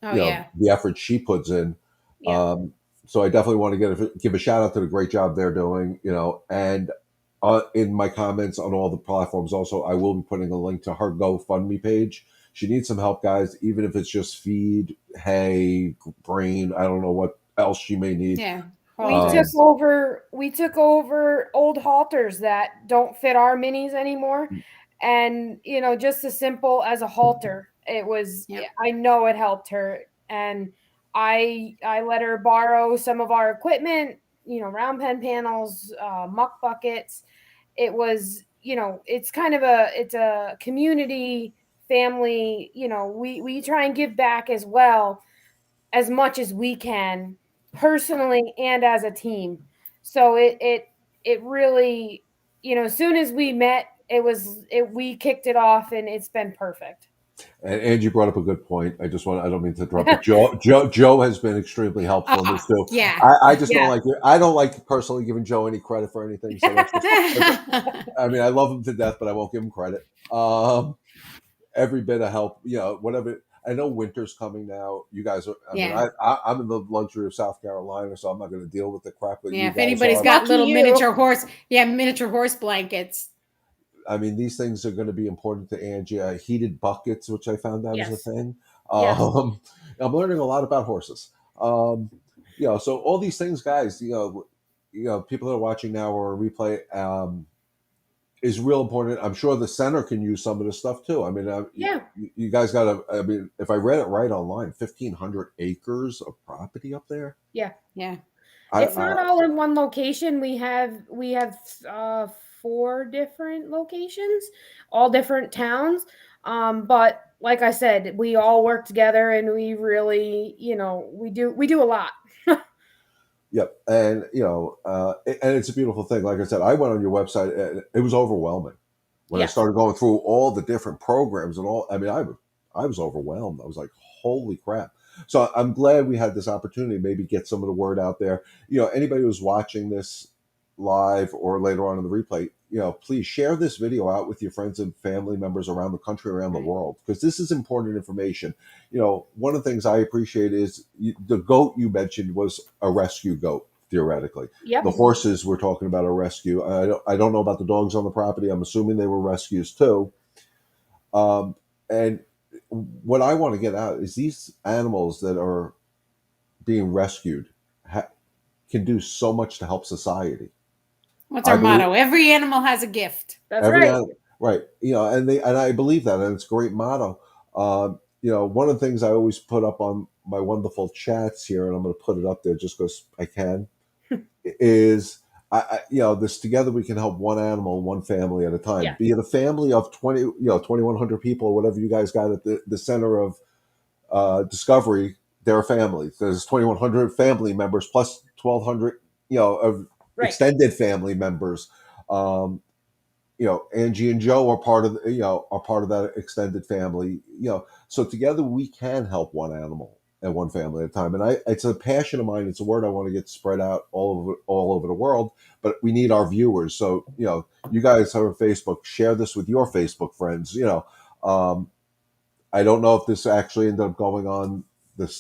Oh, yeah. the effort she puts in. Yeah. So I definitely want to give a shout out to the great job they're doing, and in my comments on all the platforms, also, I will be putting a link to her GoFundMe page. She needs some help, guys, even if it's just feed, hay, grain. I don't know what else she may need. Yeah. We took over old halters that don't fit our minis anymore. And, just as simple as a halter, it was, Yep. I know it helped her. And I let her borrow some of our equipment, round pen panels, muck buckets. It was, it's kind of it's a community family, we try and give back as well, as much as we can, personally and as a team. So it really, as soon as we met, we kicked it off, and it's been perfect. And Angie brought up a good point. I don't mean to interrupt, but Joe has been extremely helpful in this too. Yeah. I just don't like it. I don't like personally giving Joe any credit for anything. So I mean, I love him to death, but I won't give him credit. Every bit of help, whatever. I know winter's coming now. You guys are. I'm in the luxury of South Carolina, so I'm not going to deal with the crap that you guys if anybody's are. got Lucky little you. miniature horse blankets. I mean, these things are going to be important to Angie. Heated buckets, which I found out is a Yes. thing. Yes. I'm learning a lot about horses. So all these things, guys, people that are watching now or replay, is real important. I'm sure the center can use some of this stuff too. I mean, Yeah. you guys got to. I mean, if I read it right online, 1,500 acres of property up there. Yeah. It's not all in one location. We have 4 different locations, all different towns. But like I said, we all work together, and we really, we do a lot. Yep, and and it's a beautiful thing. Like I said, I went on your website, and it was overwhelming when I started going through all the different programs and all. I mean, I was overwhelmed. I was like, holy crap! So I'm glad we had this opportunity to maybe get some of the word out there. Anybody who's watching this, live or later on in the replay, please share this video out with your friends and family members around the country, around the Right. world, because this is important information. One of the things I appreciate is the goat you mentioned was a rescue goat, theoretically. Yep. The horses we're talking about are rescue. I don't know about the dogs on the property. I'm assuming they were rescues too. And what I want to get out is these animals that are being rescued can do so much to help society. What's I our believe motto? Every animal has a gift. That's every right. animal, right? And I believe that, and it's a great motto. One of the things I always put up on my wonderful chats here, and I'm going to put it up there just because I can, is this together we can help one animal, one family at a time. Yeah. Be it a family of 2,100 people, or whatever you guys got at the center of Discovery. They're a family. There's 2,100 family members plus 1,200, of Right. extended family members. Angie and Joe are part of that extended family. So together we can help one animal and one family at a time. And it's a passion of mine. It's a word I want to get spread out all over the world. But we need our viewers. So you guys are on Facebook. Share this with your Facebook friends. I don't know if this actually ended up going on the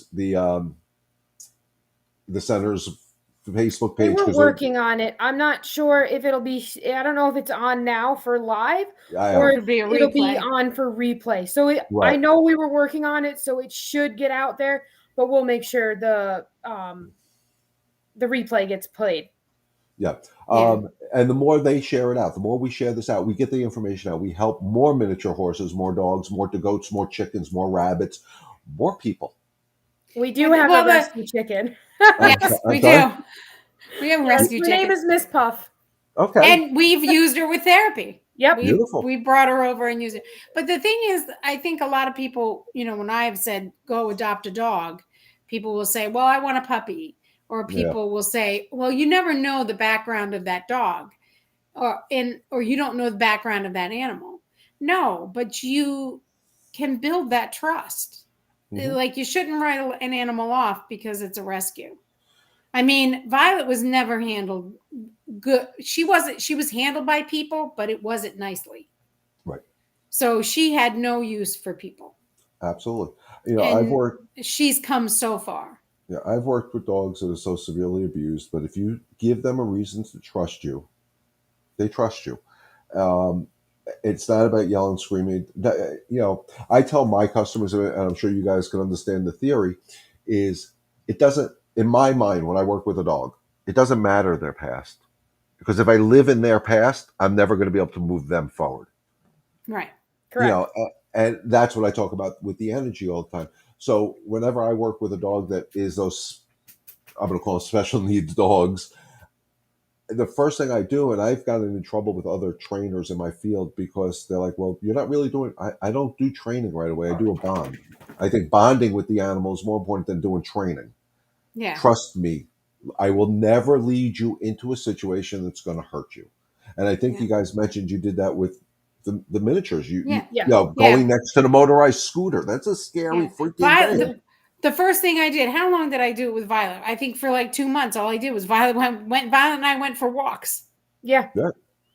center's Facebook They page, were because working on it. I'm not sure if it'll be. I don't know if it's on now for live or It'll be a it'll be replay. on for replay. So I Right. know we were working on it, so it should get out there. But we'll make sure the replay gets played. Yeah. And the more they share it out, the more we share this out, we get the information out. We help more miniature horses, more dogs, more goats, more chickens, more rabbits, more people. We do have a rescue chicken. Yes, we sorry? do. We have a Yes, rescue her chicken. name is Miss Puff. Okay. And we've used her with therapy. Yep. Beautiful. We brought her over and used it. But the thing is, I think a lot of people, when I have said, go adopt a dog, people will say, well, I want a puppy. Or people will say, well, you never know the background of that dog. Or you don't know the background of that animal. No, but you can build that trust. Mhm. Like, you shouldn't write an animal off because it's a rescue. I mean, Violet was never handled good. She was handled by people, but it wasn't nicely. Right. So she had no use for people. Absolutely. And she's come so far. Yeah, I've worked with dogs that are so severely abused, but if you give them a reason to trust you, they trust you. It's not about yelling, screaming. I tell my customers, and I'm sure you guys can understand the theory, is it doesn't, in my mind, when I work with a dog, it doesn't matter their past. Because if I live in their past, I'm never going to be able to move them forward. Right. Correct. And that's what I talk about with the energy all the time. So whenever I work with a dog that is those, I'm going to call them special needs dogs, the first thing I do, and I've gotten in trouble with other trainers in my field because they're like, well, you're not really doing, I don't do training right away. I do a bond. I think bonding with the animal is more important than doing training. Yeah. Trust me, I will never lead you into a situation that's going to hurt you. And I think you guys mentioned you did that with the miniatures. Going next to the motorized scooter. That's a scary freaking thing. The first thing I did, how long did I do it with Violet? I think for like 2 months. All I did was Violet and I went for walks. Yeah.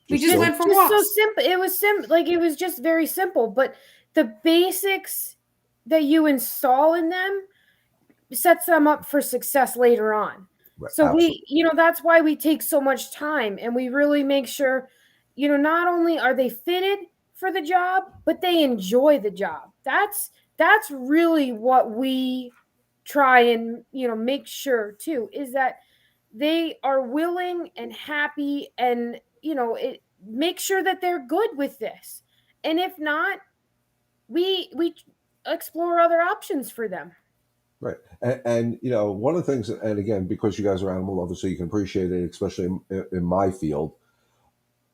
We just went for walks. So simple. It was it was just very simple. But the basics that you install in them sets them up for success later on. Right, so absolutely. that's why we take so much time and we really make sure, not only are they fitted for the job, but they enjoy the job. That's really what we try and, make sure too, is that they are willing and happy and, make sure that they're good with this. And if not, we explore other options for them. Right. And one of the things, and again, because you guys are animal lovers, so you can appreciate it, especially in my field,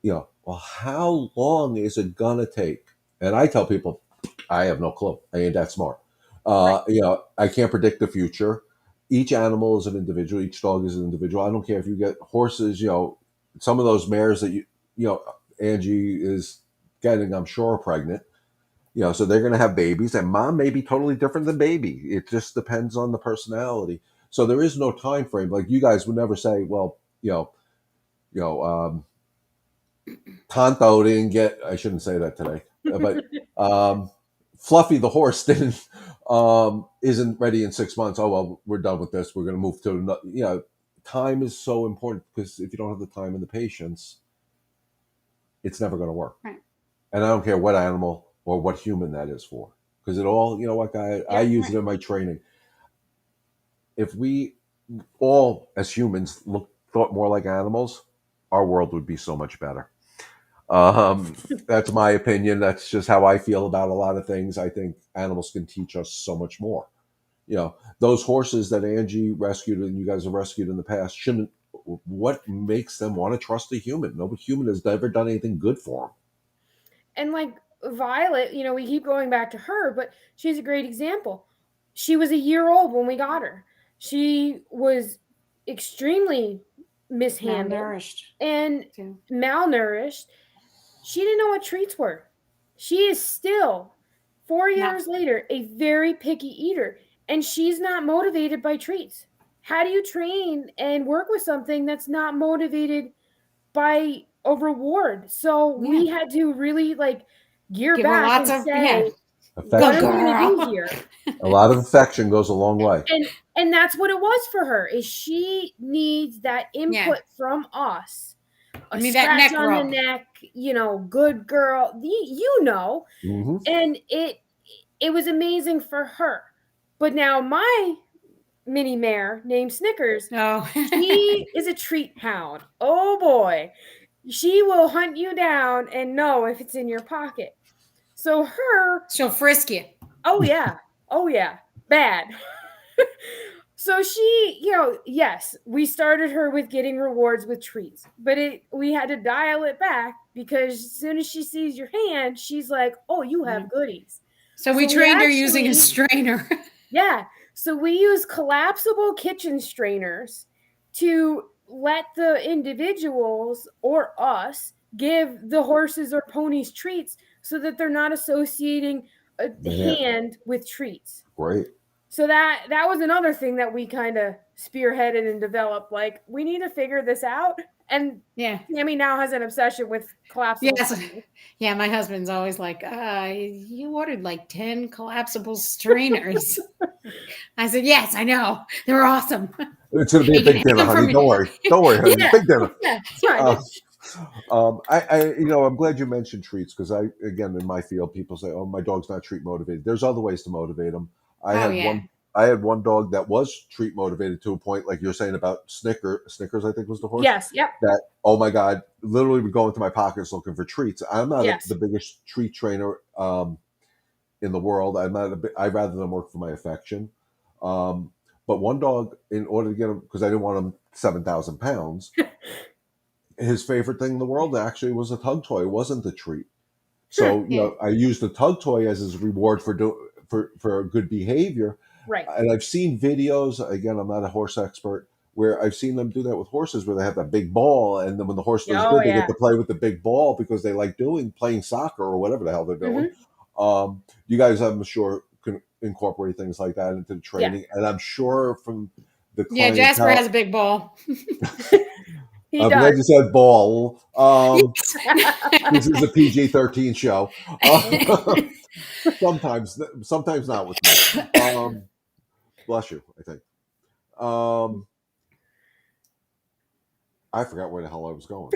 well, how long is it going to take? And I tell people, I have no clue. I ain't that smart. I can't predict the future. Each animal is an individual. Each dog is an individual. I don't care if you get horses, some of those mares that Angie is getting, I'm sure, are pregnant. So they're going to have babies, and mom may be totally different than baby. It just depends on the personality. So there is no time frame. Like you guys would never say, well, you know, Tonto didn't get. I shouldn't say that today, but Fluffy the horse didn't isn't ready in 6 months. Oh well, we're done with this. We're going to move to another. You know, time is so important because if you don't have the time and the patience, it's never going to work. Right. And I don't care what animal or what human that is for, because it all. You know what, guy? I use right. it in my training. If we all as humans thought more like animals, our world would be so much better. That's my opinion. That's just how I feel about a lot of things. I think animals can teach us so much more. You know, those horses that Angie rescued and you guys have rescued in the past shouldn't. What makes them want to trust a human? No human has ever done anything good for them. And like Violet, we keep going back to her, but she's a great example. She was a year old when we got her. She was extremely mishandled Malnourished and too. malnourished. She didn't know what treats were. She is still, 4 years later, a very picky eater, and she's not motivated by treats. How do you train and work with something that's not motivated by a reward? So we had to really gear Give her back lots and of say, what Affection. are we going to do girl. here? A lot of affection goes a long way. And that's what it was for her. Is she needs that input from us. A Give me that scratch neck on rub. the neck, good girl. Mm-hmm. And it was amazing for her. But now my mini mare named Snickers, Oh. she is a treat hound. Oh boy. She will hunt you down and know if it's in your pocket. So She'll frisk you. oh yeah. Oh yeah. Bad. So she, yes, we started her with getting rewards with treats, but we had to dial it back because as soon as she sees your hand, she's like, "Oh, you have goodies." So we trained her using a strainer. Yeah. So we use collapsible kitchen strainers to let the individuals or us give the horses or ponies treats so that they're not associating a hand with treats. Great. So that was another thing that we kind of spearheaded and developed. Like, we need to figure this out. And Tammy now has an obsession with collapsible. Yes. Yeah, my husband's always like, you ordered like 10 collapsible strainers. I said, yes, I know. They're awesome. It's going to be a big dinner, honey. Don't worry. Don't worry, honey. Yeah. Big dinner. Yeah, it's fine. I'm glad you mentioned treats because again, in my field, people say, "Oh, my dog's not treat motivated." There's other ways to motivate them. I had one dog that was treat motivated to a point, like you're saying about Snickers, I think was the horse. Yes. Yep. That, oh my God, literally would go into my pockets looking for treats. I'm not Yes. the biggest treat trainer in the world. I'd rather them work for my affection. But one dog, in order to get him, because I didn't want him 7,000 pounds. His favorite thing in the world actually was a tug toy. It wasn't the treat. So I used the tug toy as his reward for good behavior. Right. And I've seen videos. Again, I'm not a horse expert. Where I've seen them do that with horses, where they have that big ball, and then when the horse does good, they get to play with the big ball because they like playing soccer or whatever the hell they're doing. Mm-hmm. You guys, I'm sure, can incorporate things like that into the training, and I'm sure from the clientele, Jasper has a big ball. He I'm does. glad you said ball. This is a PG-13 show. Sometimes not with me. Bless you, I think. I forgot where the hell I was going.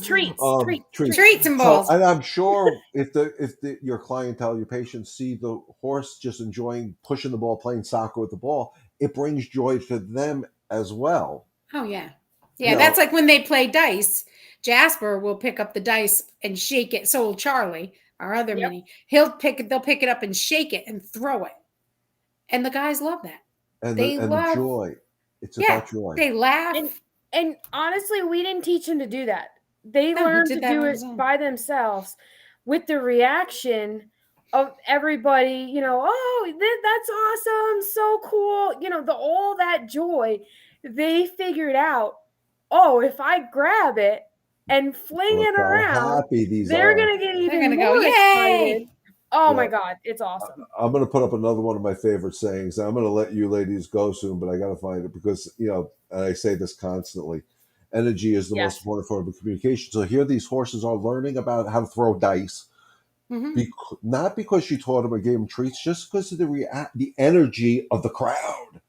Treats and balls. So, and I'm sure if your clientele, your patients see the horse just enjoying pushing the ball, playing soccer with the ball, it brings joy to them as well. Oh yeah. Yeah, that's like when they play dice. Jasper will pick up the dice and shake it. So will Charlie, our other mini. They'll pick it up and shake it and throw it. And the guys love that. And the joy. It's about joy. They laugh. And honestly, we didn't teach them to do that. They learned to do it by themselves with the reaction of everybody, oh, that's awesome, so cool. All that joy. They figured out, oh, if I grab it and fling it around, they're going to get even more excited. Oh my God, it's awesome. I'm going to put up another one of my favorite sayings. I'm going to let you ladies go soon, but I got to find it because, and I say this constantly. energy is the most Yes. important form of communication. So here these horses are learning about how to throw dice, Mhm. not because you taught them or gave them treats, just because of the energy of the crowd.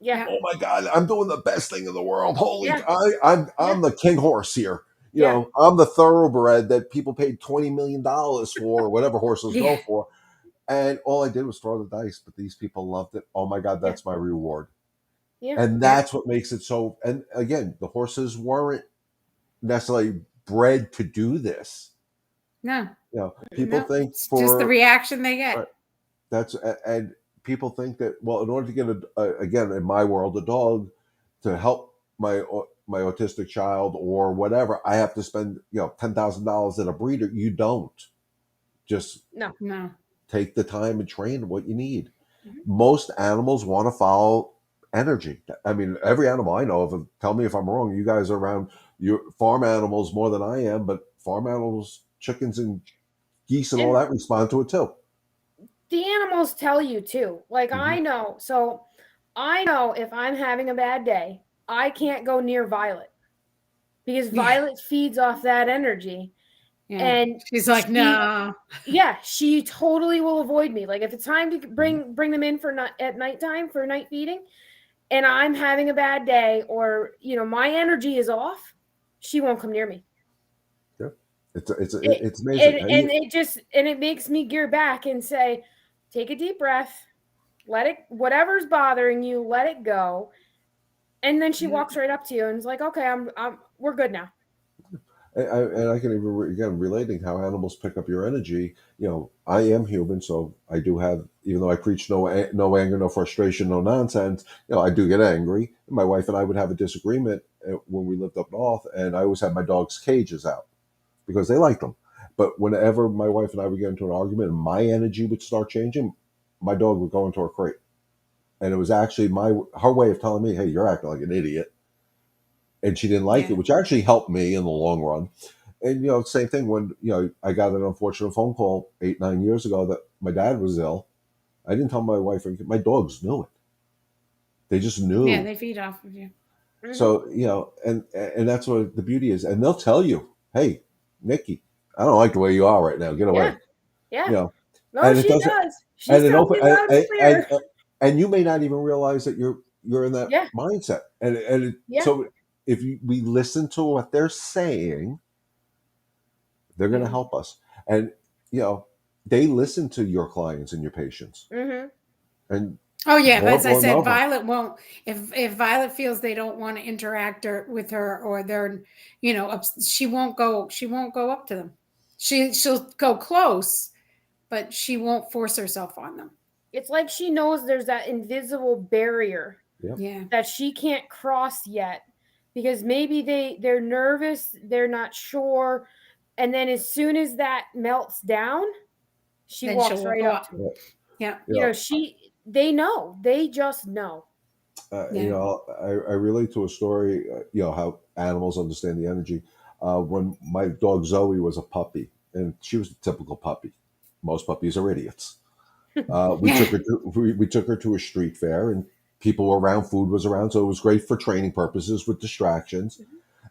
Yeah. Yeah. Oh my God, I'm doing the best thing in the world. Holy, Yeah. I'm Yeah. the king horse here. Yeah. I'm the thoroughbred that people paid $20 million for, or whatever horses Yeah. go for. And all I did was throw the dice, but these people loved it. Oh my God, Yeah. that's my reward. Yeah. And Yeah. that's what makes it so. And again, the horses weren't necessarily bred to do this. No. People No. think It's just the for reaction they get. right, and people think that, well, in order to get again, in my world, a dog to help my autistic child or whatever, I have to spend $10,000 at a breeder. You don't just No. No. take the time and train what you need. Mhm. Most animals want to follow energy. I mean, every animal I know of. Tell me if I'm wrong. You guys are around your farm animals more than I am, but farm animals, chickens and geese and all And that respond to it too. the animals tell you too. Like Mm-hmm. I know. So I know if I'm having a bad day, I can't go near Violet because Yeah. Violet feeds off that energy. Yeah. And She's like, no. yeah, she totally will avoid me. Like if it's time to bring them in for at nighttime for night feeding, and I'm having a bad day, or my energy is off, she won't come near me. Yeah, it's It, it's amazing. and it makes me gear back and say, take a deep breath, let it, whatever's bothering you, let it go, and then she walks right up to you and is like, okay, we're good now. And I can even again relating how animals pick up your energy. I am human, so I do have. Even though I preach no anger, no frustration, no nonsense, I do get angry. My wife and I would have a disagreement when we lived up north, and I always had my dog's cages out because they liked them. But whenever my wife and I would get into an argument and my energy would start changing, my dog would go into her crate, and it was actually her way of telling me, "Hey, you're acting like an idiot." And she didn't like it, Yeah. which actually helped me in the long run. And same thing when I got an unfortunate phone call 8-9 years ago that my dad was ill. I didn't tell my wife, my dogs knew it. They just Yeah. knew. They feed off of you. Mm-hmm. So and that's what the beauty is. And they'll tell you, "Hey, Nikki, I don't like the way you are right now. Get away." Yeah. You know, No, and it she doesn't. does. She's And it telling open me loud and clear. and you may not even realize that you're in that Yeah. mindset. Yeah. So if we listen to what they're saying, they're going to Yeah. help us. And they listen to your clients and your patients. Mm-hmm. And Oh yeah, but more as I over and said, over. Violet won't. If Violet feels they don't want to interact with her, or they're, she won't go. She won't go up to them. She'll go close, but she won't force herself on them. It's like she knows there's that invisible barrier Yep. Yeah. that she can't cross yet because maybe they're nervous, they're not sure, and then as soon as that melts down, she Then walks she'll right go up up. to me. Yeah. They know. They just know. Yeah. I relate to a story. How animals understand the energy. When my dog Zoe was a puppy, and she was a typical puppy. Most puppies are idiots. We Yeah. took her to we took her to a street fair, and people were around, food was around, so it was great for training purposes with distractions.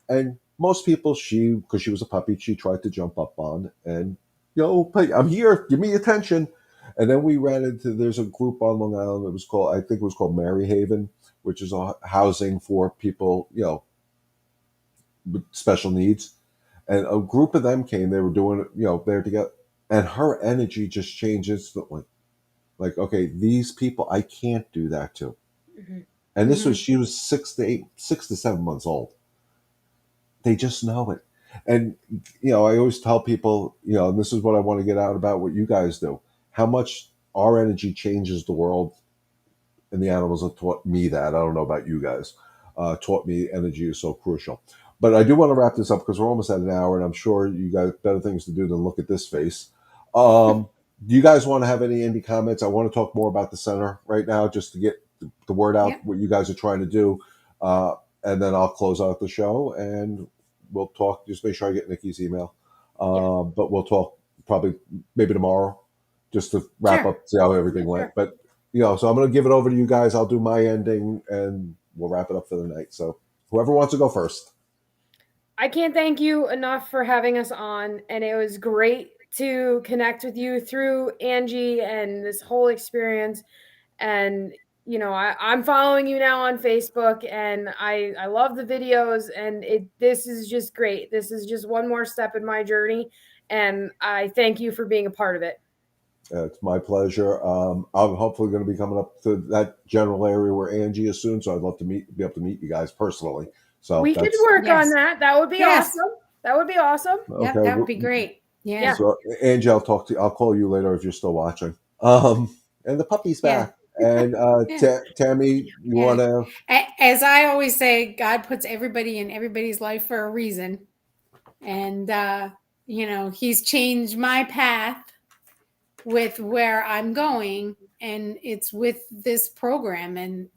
And most people, because she was a puppy, she tried to jump up on and, "Hey, I'm here, give me attention." And then we ran into, there's a group on Long Island. I think it was called Mary Haven, which is a housing for people, with special needs. And a group of them came. They were doing it, there together, and her energy just changed instantly. Like, okay, these people, I can't do that to. Mm-hmm. And Mhm. she was 6 to 7 months old. They just know it. And, I always tell people, and this is what I want to get out about what you guys do, how much our energy changes the world. And the animals have taught me that. I don't know about you guys. Taught me energy is so crucial. But I do want to wrap this up because we're almost at an hour, and I'm sure you guys better things to do than look at this face. Do you guys want to have any comments? I want to talk more about the center right now, just to get the word out Yep. what you guys are trying to do, and then I'll close out the show and we'll talk. Just make sure I get Nikki's email, but we'll talk probably maybe tomorrow, just to wrap Sure. up, see how everything went. Sure. But so I'm going to give it over to you guys. I'll do my ending, and we'll wrap it up for the night. So whoever wants to go first. I can't thank you enough for having us on, and it was great to connect with you through Angie and this whole experience. And I'm following you now on Facebook, and I love the videos, and this is just great. This is just one more step in my journey, and I thank you for being a part of it. It's my pleasure. I'm hopefully going to be coming up to that general area where Angie is soon, so I'd love to be able to meet you guys personally. So we could work on that. That would be awesome. That would be awesome. Yeah, that would be great. Yeah. So Angie, I'll talk to you. I'll call you later if you're still watching. And the puppy's back. And Tammy, you want to? As I always say, God puts everybody in everybody's life for a reason, and He's changed my path with where I'm going, and it's with this program. And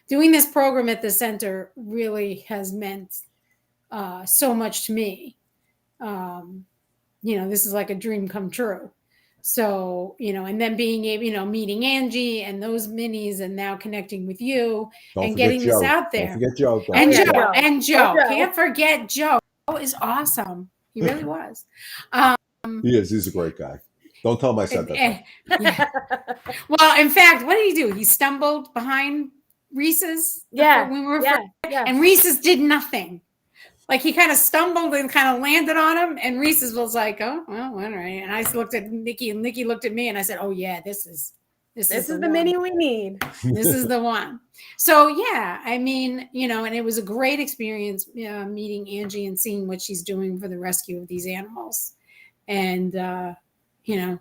doing this program at the center really has meant so much to me. This is like a dream come true. So, and then being able, meeting Angie and those minis, and now connecting with you and getting this out there. Don't forget Joe. And Joe. Can't forget Joe. Joe is awesome. He really was. He is. He's a great guy. Don't tell him I said that. Yeah. Well, in fact, what did he do? He stumbled behind Reese's. Yeah. When we were and Reese's did nothing. Like he kind of stumbled and kind of landed on him, and Reese's was like, "Oh, well, all right." And I looked at Nikki, and Nikki looked at me, and I said, "Oh yeah, this is the mini we need. This is the one." So yeah, I mean, and it was a great experience meeting Angie and seeing what she's doing for the rescue of these animals, and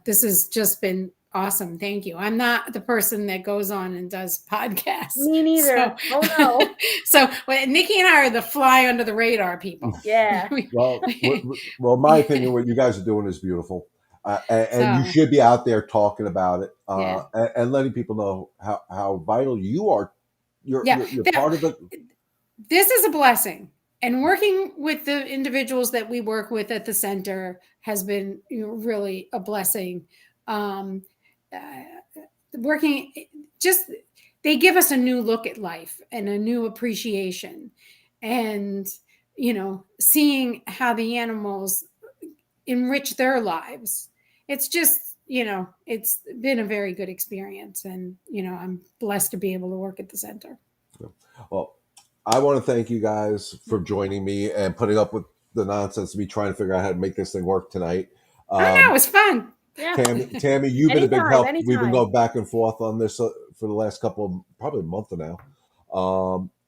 this has just been awesome. Thank you. I'm not the person that goes on and does podcasts. Me neither. So, oh no. So Nikki and I are the fly under the radar people. Yeah. Well, my opinion, what you guys are doing is beautiful. And you should be out there talking about it and letting people know how vital you are. You're part of it. This is a blessing. And working with the individuals that we work with at the center has been really a blessing. They give us a new look at life and a new appreciation, and seeing how the animals enrich their lives. It's just it's been a very good experience, and I'm blessed to be able to work at the center. Well, I want to thank you guys for joining me and putting up with the nonsense of me trying to figure out how to make this thing work tonight. I know, it was fun. Yeah. Tammy, you've been a big help. We've been going back and forth on this for the last probably a month now.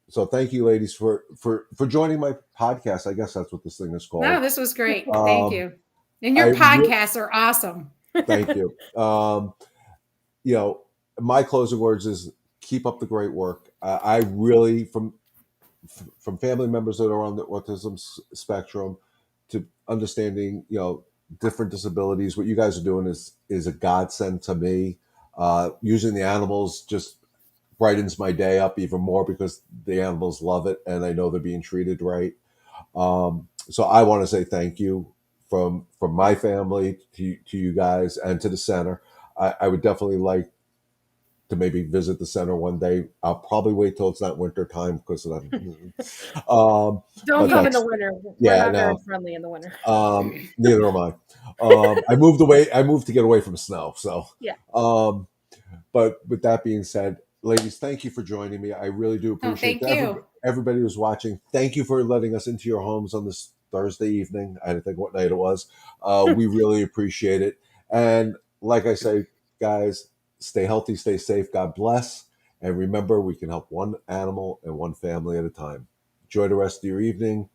So thank you, ladies, for joining my podcast. I guess that's what this thing is called. No, this was great. Thank you. And your podcasts are awesome. Thank you. My closing words is keep up the great work. I really, from family members that are on the autism spectrum to understanding, different disabilities, what you guys are doing is a godsend to me. Using the animals just brightens my day up even more because the animals love it and I know they're being treated right. So I want to say thank you from my family to you guys and to the center. I would definitely like to maybe visit the center one day. I'll probably wait till it's not winter time because don't come in the winter. We're not very friendly in the winter. Neither am I. I moved to get away from snow. So yeah. But with that being said, ladies, thank you for joining me. I really do appreciate everybody who's watching. Thank you for letting us into your homes on this Thursday evening. I didn't think what night it was. We really appreciate it. And like I say, guys, stay healthy, stay safe. God bless. And remember, we can help one animal and one family at a time. Enjoy the rest of your evening.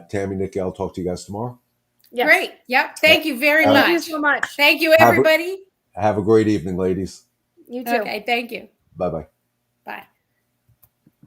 Tammy, Nikki, I'll talk to you guys tomorrow. Yes. Great. Yep. Thank you very much. Thank you so much. Thank you, everybody. Have a great evening, ladies. You too. Okay. Thank you. Bye-bye.